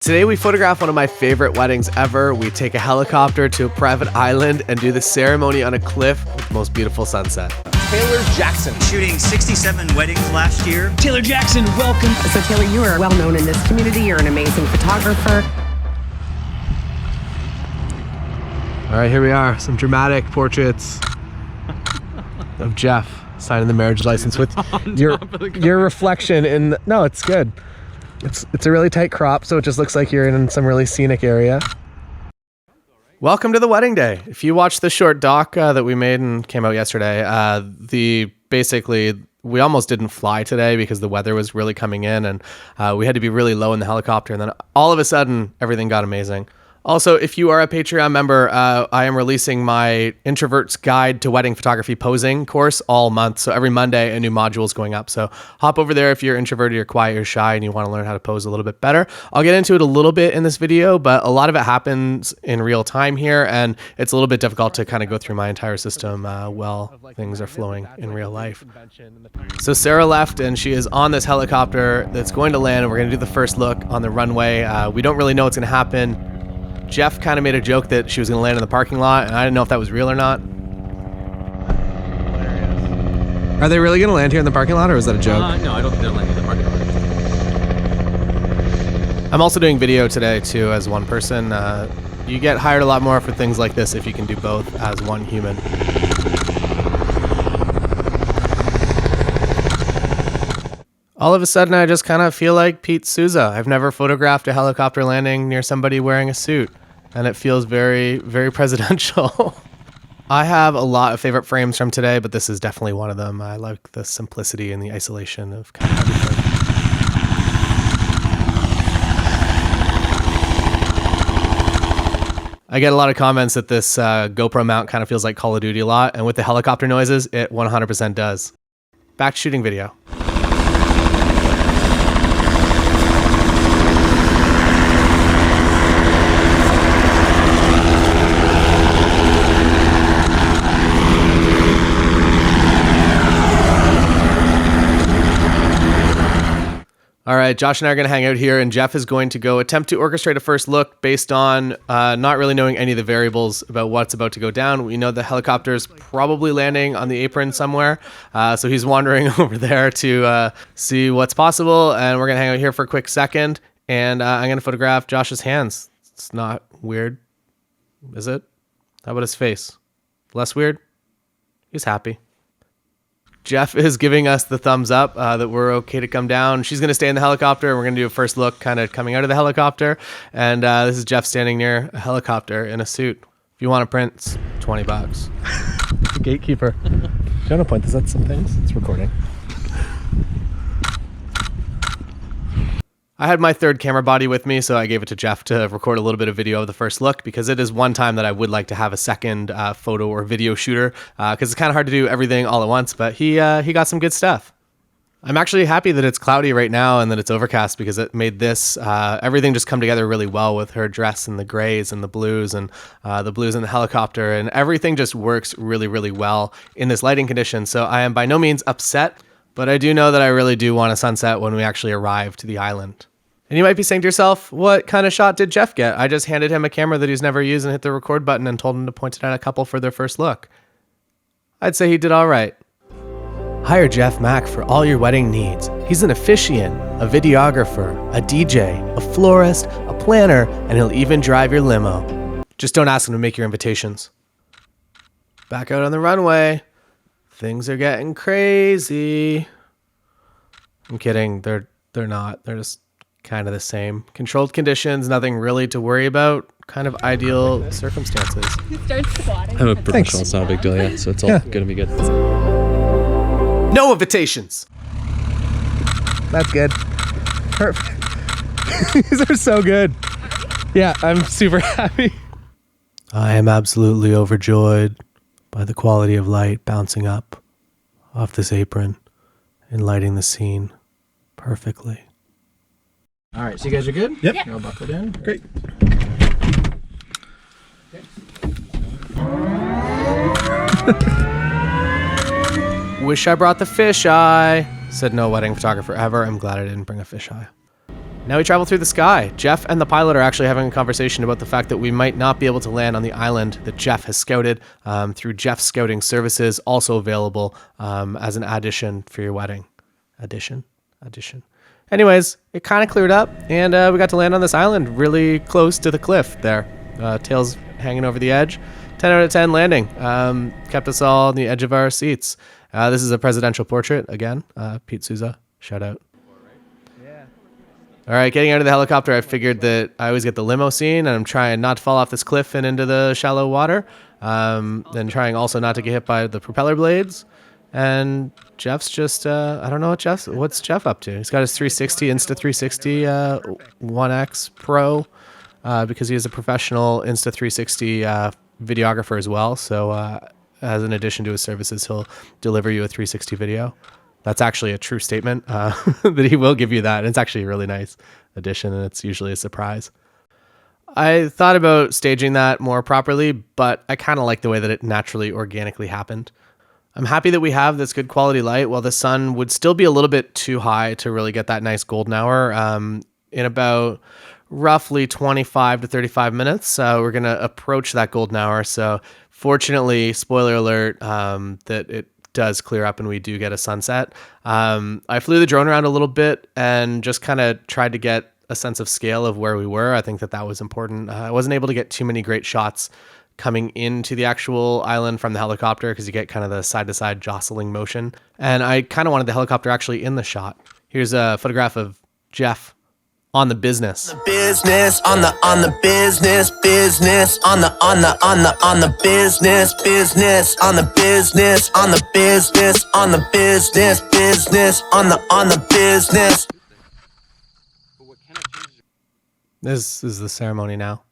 Today we photograph one of my favorite weddings ever. We take a helicopter to a private island and do the ceremony on a cliff with the most beautiful sunset. Taylor Jackson, shooting 67 weddings last year. Taylor Jackson, welcome. So Taylor, you are well known in this community. You're an amazing photographer. All right, here we are. Some dramatic portraits of Jeff signing the marriage license with your reflection in no, it's good. It's a really tight crop, so it just looks like you're in some really scenic area. Welcome to the wedding day. If you watched the short doc that we made and came out yesterday, we almost didn't fly today because the weather was really coming in, and we had to be really low in the helicopter, and then all of a sudden everything got amazing. Also, if you are a Patreon member, I am releasing my Introvert's Guide to Wedding Photography Posing course all month. So every Monday, a new module is going up. So hop over there if you're introverted, you're quiet, you're shy, and you want to learn how to pose a little bit better. I'll get into it a little bit in this video, but a lot of it happens in real time here, and it's a little bit difficult to kind of go through my entire system while things are flowing in real life. So Sarah left, and she is on this helicopter that's going to land, and we're going to do the first look on the runway. We don't really know what's going to happen. Jeff kind of made a joke that she was going to land in the parking lot, and I didn't know if that was real or not. Are they really going to land here in the parking lot, or is that a joke? No, I don't think they'll land in the parking lot. I'm also doing video today, too, as one person. You get hired a lot more for things like this if you can do both as one human. All of a sudden, I just kind of feel like Pete Souza. I've never photographed a helicopter landing near somebody wearing a suit, and it feels very, very presidential. I have a lot of favorite frames from today, but this is definitely one of them. I like the simplicity and the isolation of kind of everything. I get a lot of comments that this GoPro mount kind of feels like Call of Duty a lot, and with the helicopter noises, it 100% does. Back to shooting video. All right, Josh and I are going to hang out here, and Jeff is going to go attempt to orchestrate a first look based on not really knowing any of the variables about what's about to go down. We know the helicopter is probably landing on the apron somewhere, so he's wandering over there to see what's possible, and we're going to hang out here for a quick second, and I'm going to photograph Josh's hands. It's not weird, is it? How about his face? Less weird? He's happy. Jeff is giving us the thumbs up that we're okay to come down. She's going to stay in the helicopter, and we're going to do a first look kind of coming out of the helicopter. And this is Jeff standing near a helicopter in a suit. If you want to print, it's $20. The gatekeeper. Do you want to point this at some things? It's recording. I had my third camera body with me, so I gave it to Jeff to record a little bit of video of the first look, because it is one time that I would like to have a second photo or video shooter, because it's kind of hard to do everything all at once, but he got some good stuff. I'm actually happy that it's cloudy right now and that it's overcast, because it made this everything just come together really well with her dress and the grays and the blues and the helicopter, and everything just works really, really well in this lighting condition. So I am by no means upset, but I do know that I really do want a sunset when we actually arrive to the island. And you might be saying to yourself, what kind of shot did Jeff get? I just handed him a camera that he's never used and hit the record button and told him to point it at a couple for their first look. I'd say he did all right. Hire Jeff Mack for all your wedding needs. He's an officiant, a videographer, a DJ, a florist, a planner, and he'll even drive your limo. Just don't ask him to make your invitations. Back out on the runway. Things are getting crazy. I'm kidding. They're not. They're just kind of the same. Controlled conditions, nothing really to worry about. Kind of ideal circumstances. Start squatting. I'm a professional. It's not a big deal yet, so it's all going to be good. No invitations. That's good. Perfect. These are so good. Yeah, I'm super happy. I am absolutely overjoyed by the quality of light bouncing up off this apron and lighting the scene perfectly. All right, so you guys are good? Yep. You're all buckled in? Great. Wish I brought the fisheye. Said no wedding photographer ever. I'm glad I didn't bring a fisheye. Now we travel through the sky. Jeff and the pilot are actually having a conversation about the fact that we might not be able to land on the island that Jeff has scouted through Jeff's scouting services, also available as an addition for your wedding. Addition. Anyways, it kind of cleared up, and we got to land on this island really close to the cliff there. Tails hanging over the edge. 10 out of 10 landing. Kept us all on the edge of our seats. This is a presidential portrait, again. Pete Souza, shout out. All right, getting out of the helicopter, I figured that I always get the limo scene, and I'm trying not to fall off this cliff and into the shallow water. Then trying also not to get hit by the propeller blades. And Jeff's just, I don't know what's Jeff up to? He's got his 360, Insta360 1X Pro, because he is a professional Insta360 videographer as well. So as an addition to his services, he'll deliver you a 360 video. That's actually a true statement, that he will give you that. And it's actually a really nice addition, and it's usually a surprise. I thought about staging that more properly, but I kind of like the way that it naturally, organically happened. I'm happy that we have this good quality light while the sun would still be a little bit too high to really get that nice golden hour. In about roughly 25 to 35 minutes, we're going to approach that golden hour. So fortunately, spoiler alert, that it does clear up and we do get a sunset. I flew the drone around a little bit and just kind of tried to get a sense of scale of where we were. I think that was important. I wasn't able to get too many great shots coming into the actual island from the helicopter because you get kind of the side-to-side jostling motion. And I kind of wanted the helicopter actually in the shot. Here's a photograph of Jeff on the business. Business on the business on the business on the business on the business on the business on the business. This is the ceremony now.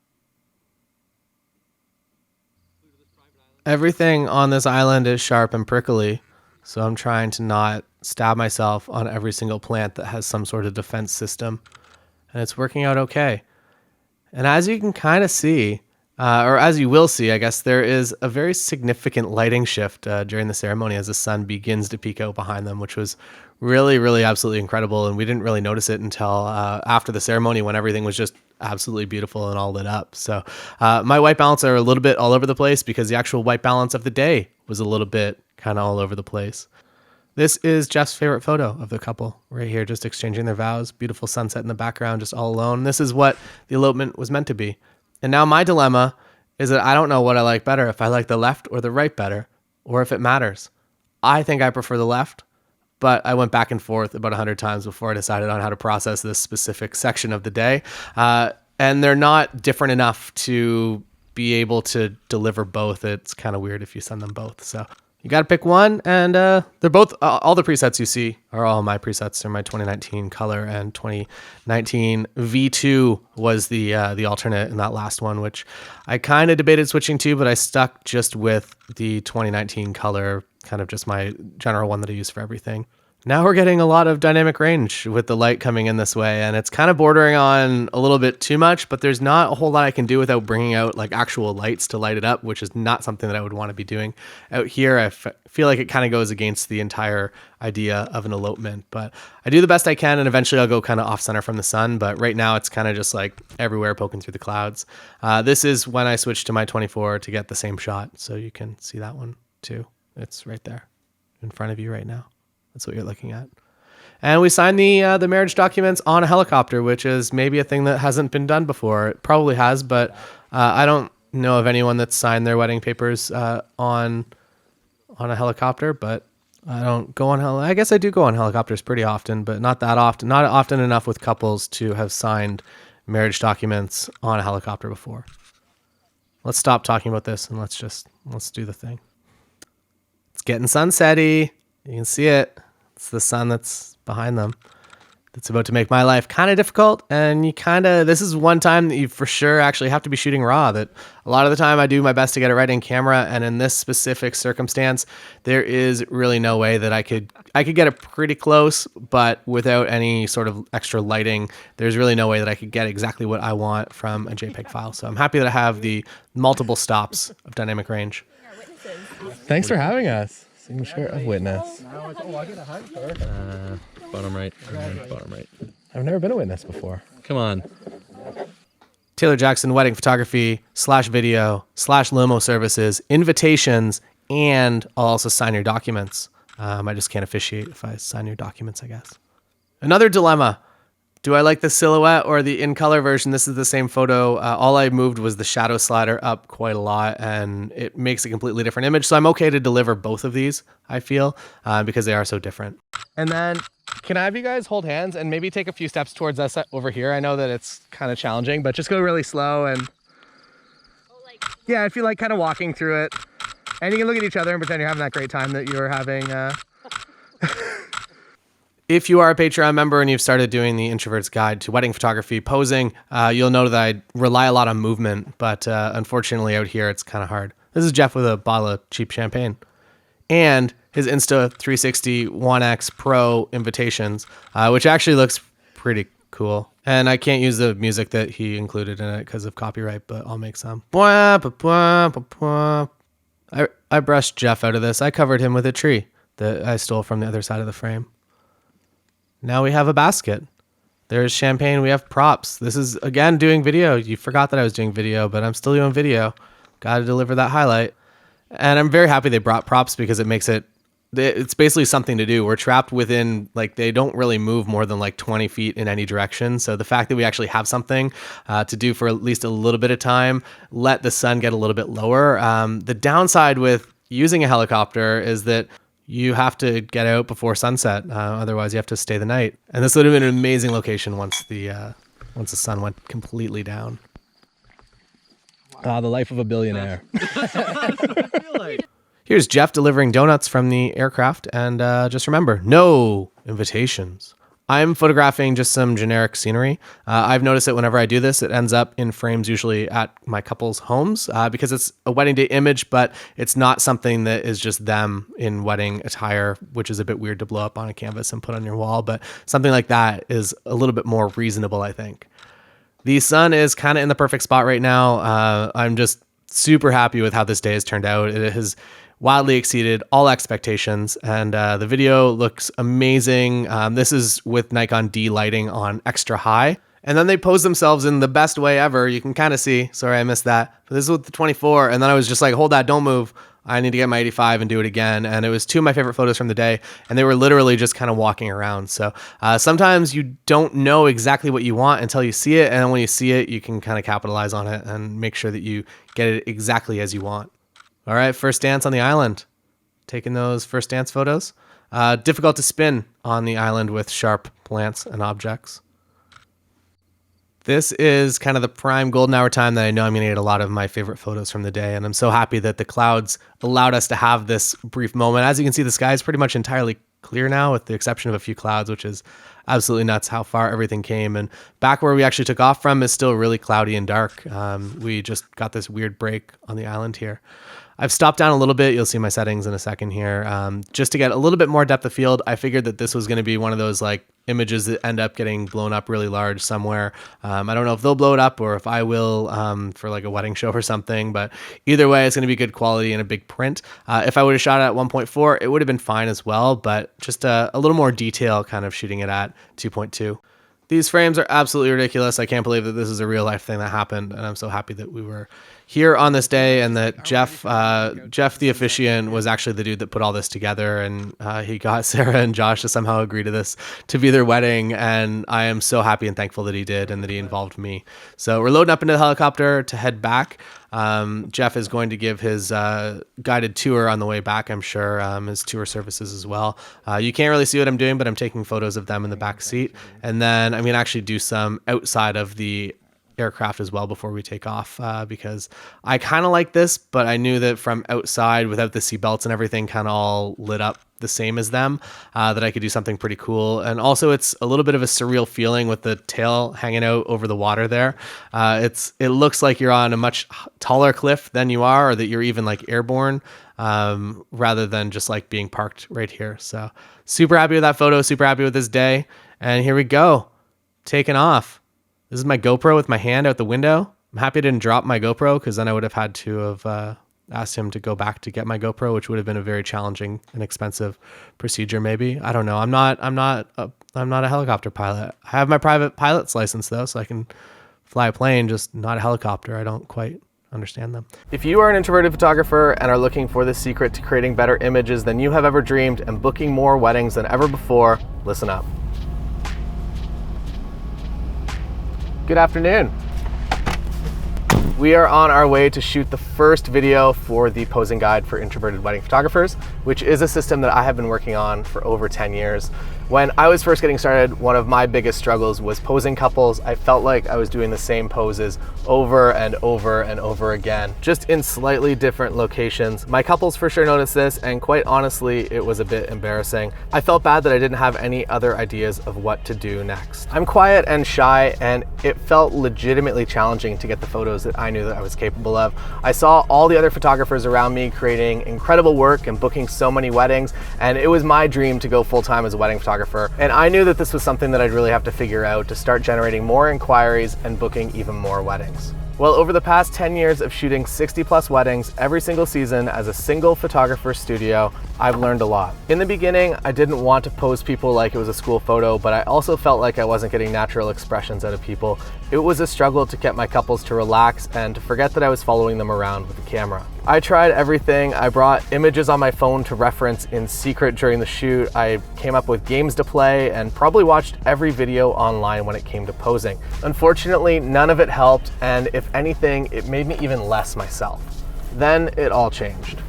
Everything on this island is sharp and prickly, so I'm trying to not stab myself on every single plant that has some sort of defense system. And it's working out okay. And as you can kind of see, or as you will see, I guess, there is a very significant lighting shift during the ceremony as the sun begins to peek out behind them, which was really, really absolutely incredible. And we didn't really notice it until after the ceremony when everything was just absolutely beautiful and all lit up. So my white balance are a little bit all over the place because the actual white balance of the day was a little bit kind of all over the place. This is Jeff's favorite photo of the couple right here, just exchanging their vows. Beautiful sunset in the background, just all alone. This is what the elopement was meant to be. And now my dilemma is that I don't know what I like better, if I like the left or the right better, or if it matters. I think I prefer the left, but I went back and forth about 100 times before I decided on how to process this specific section of the day. And they're not different enough to be able to deliver both. It's kind of weird if you send them both. So you got to pick one, and they're both, all the presets you see are all my presets. They're my 2019 color, and 2019 V2 was the alternate in that last one, which I kind of debated switching to, but I stuck just with the 2019 color, kind of just my general one that I use for everything. Now we're getting a lot of dynamic range with the light coming in this way, and it's kind of bordering on a little bit too much, but there's not a whole lot I can do without bringing out like actual lights to light it up, which is not something that I would want to be doing. Out here, I feel like it kind of goes against the entire idea of an elopement, but I do the best I can, and eventually I'll go kind of off center from the sun, but right now it's kind of just like everywhere poking through the clouds. This is when I switched to my 24 to get the same shot, so you can see that one too. It's right there in front of you right now. That's what you're looking at. And we signed the marriage documents on a helicopter, which is maybe a thing that hasn't been done before. It probably has, but I don't know of anyone that's signed their wedding papers on a helicopter, but I don't go on I guess I do go on helicopters pretty often, but not that often. Not often enough with couples to have signed marriage documents on a helicopter before. Let's stop talking about this and let's do the thing. It's getting sunsetty. You can see it. It's the sun that's behind them. That's about to make my life kind of difficult. And this is one time that you for sure actually have to be shooting raw. That a lot of the time I do my best to get it right in camera. And in this specific circumstance, there is really no way that I could get it pretty close, but without any sort of extra lighting, there's really no way that I could get exactly what I want from a JPEG file. So I'm happy that I have the multiple stops of dynamic range. Thanks for having us. Signature of witness. Bottom right. Bottom right. I've never been a witness before. Come on. Taylor Jackson wedding photography / video / limo services, invitations, and I'll also sign your documents. I just can't officiate if I sign your documents, I guess. Another dilemma. Do I like the silhouette or the in color version? This is the same photo. All I moved was the shadow slider up quite a lot, and it makes a completely different image. So I'm okay to deliver both of these, I feel, because they are so different. And then can I have you guys hold hands and maybe take a few steps towards us over here? I know that it's kind of challenging, but just go really slow. And yeah, if you like kind of walking through it, and you can look at each other and pretend you're having that great time that you were having. If you are a Patreon member and you've started doing the Introvert's Guide to Wedding Photography posing, you'll know that I rely a lot on movement, but unfortunately out here it's kind of hard. This is Jeff with a bottle of cheap champagne and his Insta360 One X Pro invitations, which actually looks pretty cool. And I can't use the music that he included in it because of copyright, but I'll make some. I brushed Jeff out of this. I covered him with a tree that I stole from the other side of the frame. Now we have a basket. There's champagne. We have props. This is, again, doing video. You forgot that I was doing video, but I'm still doing video. Got to deliver that highlight. And I'm very happy they brought props because it makes it's basically something to do. We're trapped within, like, they don't really move more than like 20 feet in any direction. So the fact that we actually have something to do for at least a little bit of time, let the sun get a little bit lower. The downside with using a helicopter is that you have to get out before sunset. Otherwise you have to stay the night. And this would have been an amazing location once the sun went completely down. The life of a billionaire. Here's Jeff delivering donuts from the aircraft. And just remember, no invitations. I'm photographing just some generic scenery. I've noticed that whenever I do this, it ends up in frames usually at my couple's homes because it's a wedding day image, but it's not something that is just them in wedding attire, which is a bit weird to blow up on a canvas and put on your wall. But something like that is a little bit more reasonable, I think. The sun is kind of in the perfect spot right now. I'm just super happy with how this day has turned out. It has wildly exceeded all expectations, and the video looks amazing. This is with Nikon D lighting on extra high, and then they pose themselves in the best way ever. You can kind of see, sorry I missed that, but this is with the 24, and then I was just like, hold that, don't move. I need to get my 85 and do it again. And it was two of my favorite photos from the day, and they were literally just kind of walking around. So sometimes you don't know exactly what you want until you see it, and then when you see it, you can kind of capitalize on it and make sure that you get it exactly as you want. All right, first dance on the island. Taking those first dance photos. Difficult to spin on the island with sharp plants and objects. This is kind of the prime golden hour time that I know I'm going to get a lot of my favorite photos from the day. And I'm so happy that the clouds allowed us to have this brief moment. As you can see, the sky is pretty much entirely clear now with the exception of a few clouds, which is absolutely nuts how far everything came. And back where we actually took off from is still really cloudy and dark. We just got this weird break on the island here. I've stopped down a little bit. You'll see my settings in a second here. Just to get a little bit more depth of field, I figured that this was going to be one of those like images that end up getting blown up really large somewhere. I don't know if they'll blow it up or if I will for like a wedding show or something, but either way, it's going to be good quality and a big print. If I would have shot it at 1.4, it would have been fine as well, but just a little more detail kind of shooting it at 2.2. These frames are absolutely ridiculous. I can't believe that this is a real life thing that happened, and I'm so happy that we were here on this day and that Jeff the officiant was actually the dude that put all this together, and he got Sarah and Josh to somehow agree to this to be their wedding, and I am so happy and thankful that he did and that he involved me. So we're loading up into the helicopter to head back. Jeff is going to give his guided tour on the way back, I'm sure, his tour services as well. You can't really see what I'm doing, but I'm taking photos of them in the back seat, and then I'm going to actually do some outside of the aircraft as well before we take off, because I kind of like this, but I knew that from outside without the seatbelts and everything kind of all lit up the same as them, that I could do something pretty cool. And also it's a little bit of a surreal feeling with the tail hanging out over the water there. It looks like you're on a much taller cliff than you are, or that you're even like airborne, rather than just like being parked right here. So super happy with that photo, super happy with this day. And here we go, taking off. This is my GoPro with my hand out the window. I'm happy I didn't drop my GoPro because then I would have had to have asked him to go back to get my GoPro, which would have been a very challenging and expensive procedure. Maybe, I don't know. I'm not a helicopter pilot. I have my private pilot's license though, so I can fly a plane, just not a helicopter. I don't quite understand them. If you are an introverted photographer and are looking for the secret to creating better images than you have ever dreamed and booking more weddings than ever before, listen up. Good afternoon. We are on our way to shoot the first video for the posing guide for introverted wedding photographers, which is a system that I have been working on for over 10 years. When I was first getting started, one of my biggest struggles was posing couples. I felt like I was doing the same poses over and over and over again, just in slightly different locations. My couples for sure noticed this, and quite honestly, it was a bit embarrassing. I felt bad that I didn't have any other ideas of what to do next. I'm quiet and shy, and it felt legitimately challenging to get the photos that I knew that I was capable of. I saw all the other photographers around me creating incredible work and booking so many weddings, and it was my dream to go full-time as a wedding photographer. And I knew that this was something that I'd really have to figure out to start generating more inquiries and booking even more weddings. Well, over the past 10 years of shooting 60+ weddings every single season as a single photographer studio, I've learned a lot. In the beginning, I didn't want to pose people like it was a school photo, but I also felt like I wasn't getting natural expressions out of people. It was a struggle to get my couples to relax and to forget that I was following them around with the camera. I tried everything. I brought images on my phone to reference in secret during the shoot. I came up with games to play and probably watched every video online when it came to posing. Unfortunately, none of it helped, and if anything, it made me even less myself. Then it all changed.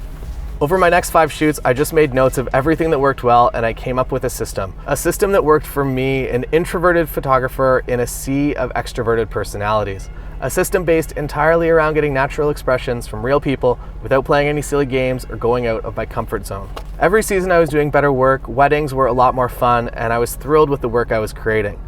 Over my next 5 shoots, I just made notes of everything that worked well, and I came up with a system that worked for me, an introverted photographer in a sea of extroverted personalities. A system based entirely around getting natural expressions from real people without playing any silly games or going out of my comfort zone. Every season I was doing better work, weddings were a lot more fun, and I was thrilled with the work I was creating.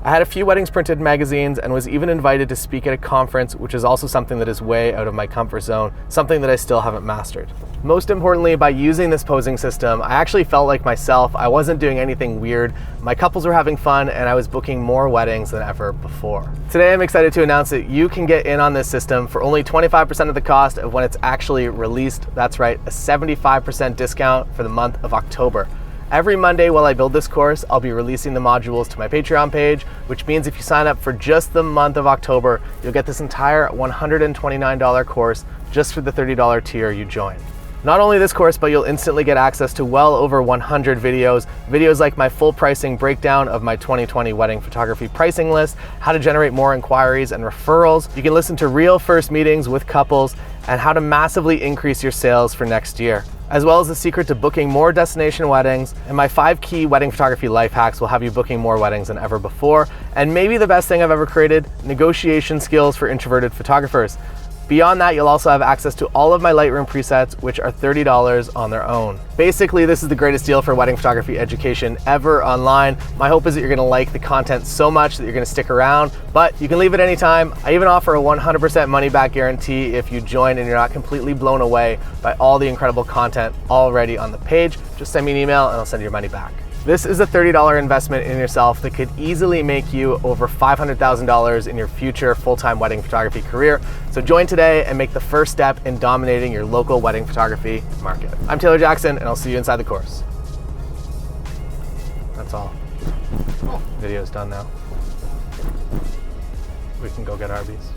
I had a few weddings printed in magazines and was even invited to speak at a conference, which is also something that is way out of my comfort zone, something that I still haven't mastered. Most importantly, by using this posing system, I actually felt like myself. I wasn't doing anything weird. My couples were having fun, and I was booking more weddings than ever before. Today, I'm excited to announce that you can get in on this system for only 25% of the cost of when it's actually released. That's right, a 75% discount for the month of October. Every Monday while I build this course, I'll be releasing the modules to my Patreon page, which means if you sign up for just the month of October, you'll get this entire $129 course just for the $30 tier you join. Not only this course, but you'll instantly get access to well over 100 videos like my full pricing breakdown of my 2020 wedding photography pricing list, how to generate more inquiries and referrals. You can listen to real first meetings with couples and how to massively increase your sales for next year, as well as the secret to booking more destination weddings. And my 5 key wedding photography life hacks will have you booking more weddings than ever before. And maybe the best thing I've ever created, negotiation skills for introverted photographers. Beyond that, you'll also have access to all of my Lightroom presets, which are $30 on their own. Basically, this is the greatest deal for wedding photography education ever online. My hope is that you're gonna like the content so much that you're gonna stick around, but you can leave at any time. I even offer a 100% money back guarantee if you join and you're not completely blown away by all the incredible content already on the page. Just send me an email and I'll send you your money back. This is a $30 investment in yourself that could easily make you over $500,000 in your future full-time wedding photography career. So join today and make the first step in dominating your local wedding photography market. I'm Taylor Jackson, and I'll see you inside the course. That's all. Video's done now. We can go get Arby's.